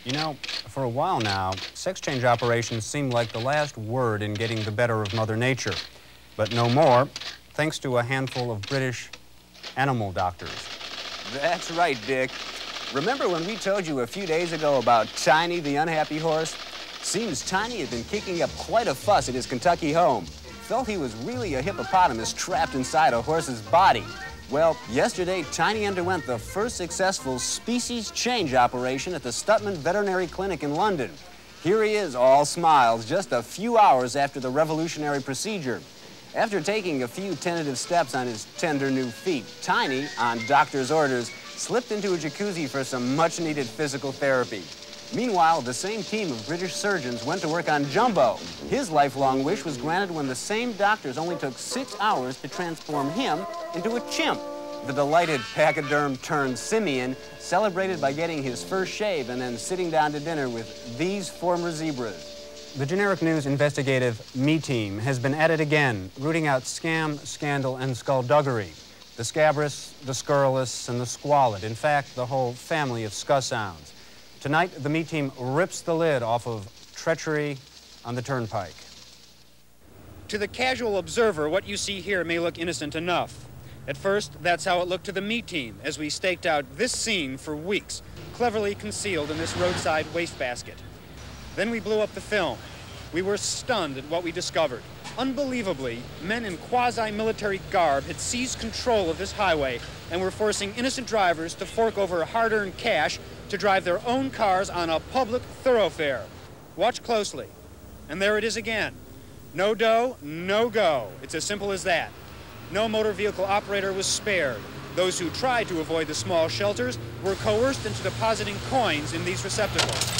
You know, for a while now, sex change operations seem like the last word in getting the better of Mother Nature. But no more, thanks to a handful of British animal doctors. That's right, Dick. Remember when we told you a few days ago about Tiny the unhappy horse? Seems Tiny had been kicking up quite a fuss at his Kentucky home. Felt he was really a hippopotamus trapped inside a horse's body. Well, yesterday, Tiny underwent the first successful species change operation at the Stutman Veterinary Clinic in London. Here he is, all smiles, just a few hours after the revolutionary procedure. After taking a few tentative steps on his tender new feet, Tiny, on doctor's orders, slipped into a jacuzzi for some much-needed physical therapy. Meanwhile, the same team of British surgeons went to work on Jumbo. His lifelong wish was granted when the same doctors only took 6 hours to transform him into a chimp. The delighted pachyderm-turned-simian celebrated by getting his first shave and then sitting down to dinner with these former zebras. The Generic News investigative Me Team has been at it again, rooting out scam, scandal, and skullduggery. The scabrous, the scurrilous, and the squalid. In fact, the whole family of scussounds. Tonight, the Me Team rips the lid off of treachery on the turnpike. To the casual observer, what you see here may look innocent enough. At first, that's how it looked to the Me Team as we staked out this scene for weeks, cleverly concealed in this roadside wastebasket. Then we blew up the film. We were stunned at what we discovered. Unbelievably, men in quasi-military garb had seized control of this highway and were forcing innocent drivers to fork over hard-earned cash to drive their own cars on a public thoroughfare. Watch closely. And there it is again. No dough, no go. It's as simple as that. No motor vehicle operator was spared. Those who tried to avoid the small shelters were coerced into depositing coins in these receptacles.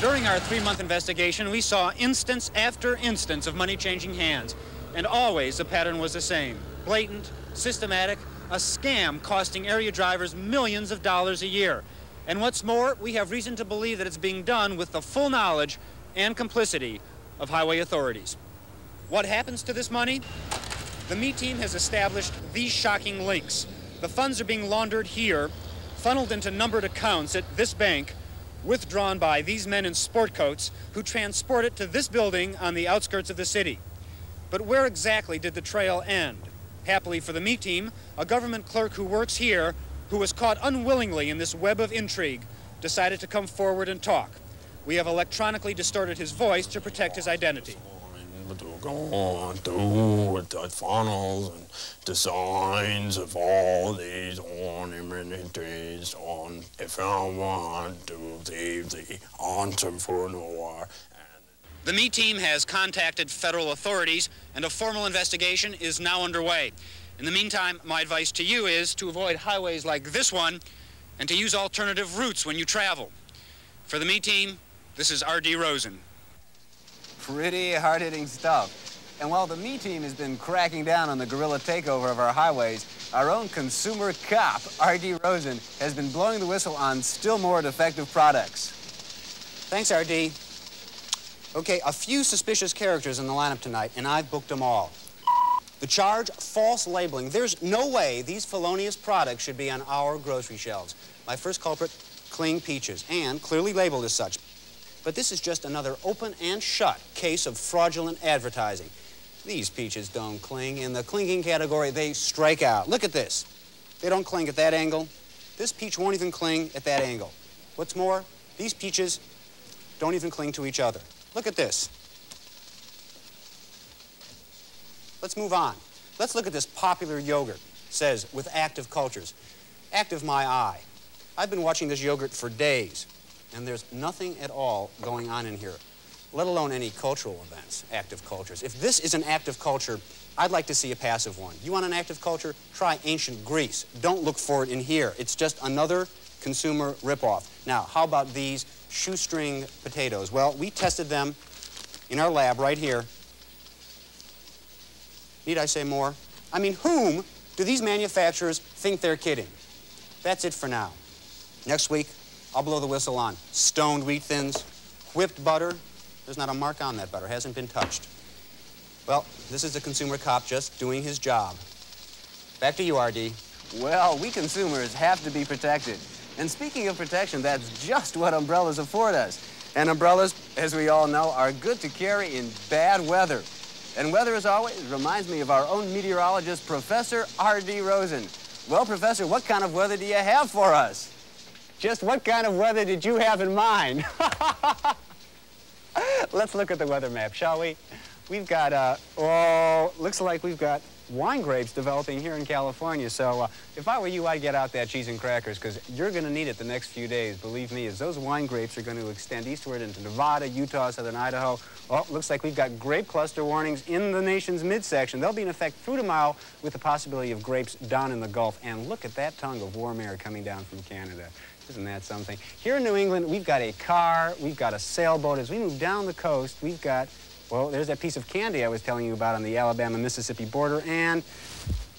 During our 3-month investigation, we saw instance after instance of money changing hands. And always the pattern was the same. Blatant, systematic, a scam costing area drivers millions of dollars a year. And what's more, we have reason to believe that it's being done with the full knowledge and complicity of highway authorities. What happens to this money? The Me Team has established these shocking links. The funds are being laundered here, funneled into numbered accounts at this bank, withdrawn by these men in sport coats who transport it to this building on the outskirts of the city. But where exactly did the trail end? Happily for the Me Team, a government clerk who works here, who was caught unwillingly in this web of intrigue, decided to come forward and talk. We have electronically distorted his voice to protect his identity. Going through with the funnels and designs of all these ornaments on if I want to be the entrepreneur. The Me Team has contacted federal authorities and a formal investigation is now underway. In the meantime, my advice to you is to avoid highways like this one and to use alternative routes when you travel. For the Me Team, this is R.D. Rosen. Pretty hard-hitting stuff. And while the Me Team has been cracking down on the guerrilla takeover of our highways, our own consumer cop, R.D. Rosen, has been blowing the whistle on still more defective products. Thanks, R.D. Okay, a few suspicious characters in the lineup tonight, and I've booked them all. The charge, false labeling. There's no way these felonious products should be on our grocery shelves. My first culprit, Kling Peaches, and clearly labeled as such. But this is just another open and shut case of fraudulent advertising. These peaches don't cling. In the clinging category, they strike out. Look at this. They don't cling at that angle. This peach won't even cling at that angle. What's more, these peaches don't even cling to each other. Look at this. Let's move on. Let's look at this popular yogurt. It says, with active cultures. Active my eye. I've been watching this yogurt for days, and there's nothing at all going on in here, let alone any cultural events, active cultures. If this is an active culture, I'd like to see a passive one. You want an active culture? Try ancient Greece. Don't look for it in here. It's just another consumer ripoff. Now, how about these shoestring potatoes? Well, we tested them in our lab right here. Need I say more? I mean, whom do these manufacturers think they're kidding? That's it for now. Next week, I'll blow the whistle on stoned wheat thins, whipped butter. There's not a mark on that butter, hasn't been touched. Well, this is the consumer cop just doing his job. Back to you, R.D. Well, we consumers have to be protected. And speaking of protection, that's just what umbrellas afford us. And umbrellas, as we all know, are good to carry in bad weather. And weather, as always, reminds me of our own meteorologist, Professor R.D. Rosen. Well, Professor, what kind of weather do you have for us? Just what kind of weather did you have in mind? Let's look at the weather map, shall we? We've got, looks like we've got wine grapes developing here in California. So if I were you, I'd get out that cheese and crackers, because you're going to need it the next few days, believe me, as those wine grapes are going to extend eastward into Nevada, Utah, southern Idaho. Oh, looks like we've got grape cluster warnings in the nation's midsection. They'll be in effect through tomorrow with the possibility of grapes down in the Gulf. And look at that tongue of warm air coming down from Canada. Isn't that something? Here in New England, we've got a car, we've got a sailboat. As we move down the coast, we've got, well, there's that piece of candy I was telling you about on the Alabama-Mississippi border, and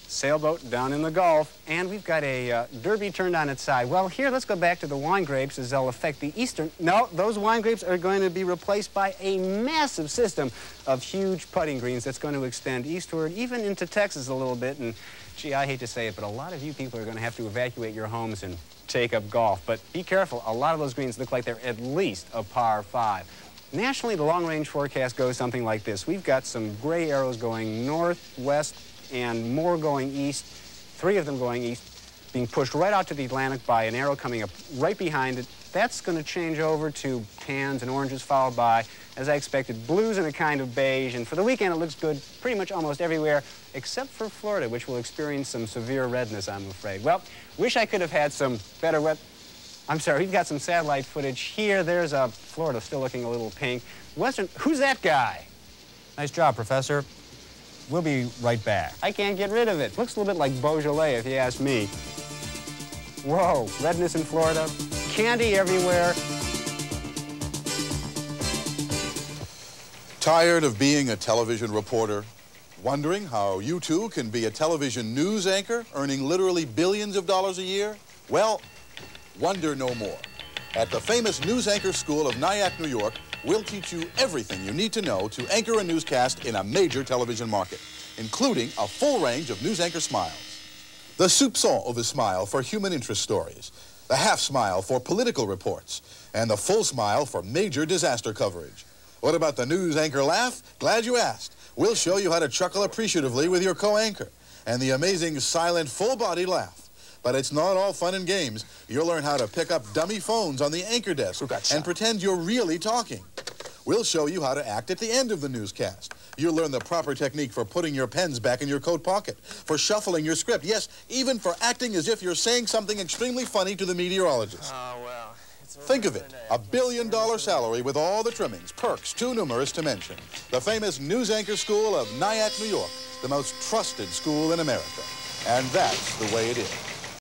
sailboat down in the Gulf, and we've got a derby turned on its side. Well, here, let's go back to the wine grapes, as they'll affect the eastern... No, those wine grapes are going to be replaced by a massive system of huge putting greens that's going to extend eastward, even into Texas a little bit, and gee, I hate to say it, but a lot of you people are going to have to evacuate your homes and take up golf. But be careful, a lot of those greens look like they're at least a par 5. Nationally, the long-range forecast goes something like this. We've got some gray arrows going north, west, and more going east, 3 of them going east, being pushed right out to the Atlantic by an arrow coming up right behind it. That's going to change over to tans and oranges, followed by, as I expected, blues and a kind of beige. And for the weekend, it looks good pretty much almost everywhere, except for Florida, which will experience some severe redness, I'm afraid. Well, wish I could have had some better weather. I'm sorry, we've got some satellite footage here. There's Florida still looking a little pink. Western, who's that guy? Nice job, Professor. We'll be right back. I can't get rid of it. Looks a little bit like Beaujolais, if you ask me. Whoa, redness in Florida, candy everywhere. Tired of being a television reporter? Wondering how you too can be a television news anchor, earning literally billions of dollars a year? Well, wonder no more. At the famous News Anchor School of Nyack, New York, we'll teach you everything you need to know to anchor a newscast in a major television market, including a full range of news anchor smiles. The soupçon of a smile for human interest stories, the half smile for political reports, and the full smile for major disaster coverage. What about the news anchor laugh? Glad you asked. We'll show you how to chuckle appreciatively with your co-anchor, and the amazing silent full-body laugh. But it's not all fun and games. You'll learn how to pick up dummy phones on the anchor desk and pretend you're really talking. We'll show you how to act at the end of the newscast. You'll learn the proper technique for putting your pens back in your coat pocket, for shuffling your script, yes, even for acting as if you're saying something extremely funny to the meteorologist. Oh, well. Think of it, $1 billion salary with all the trimmings, perks too numerous to mention. The famous News Anchor School of Nyack, New York, the most trusted school in America. And that's the way it is.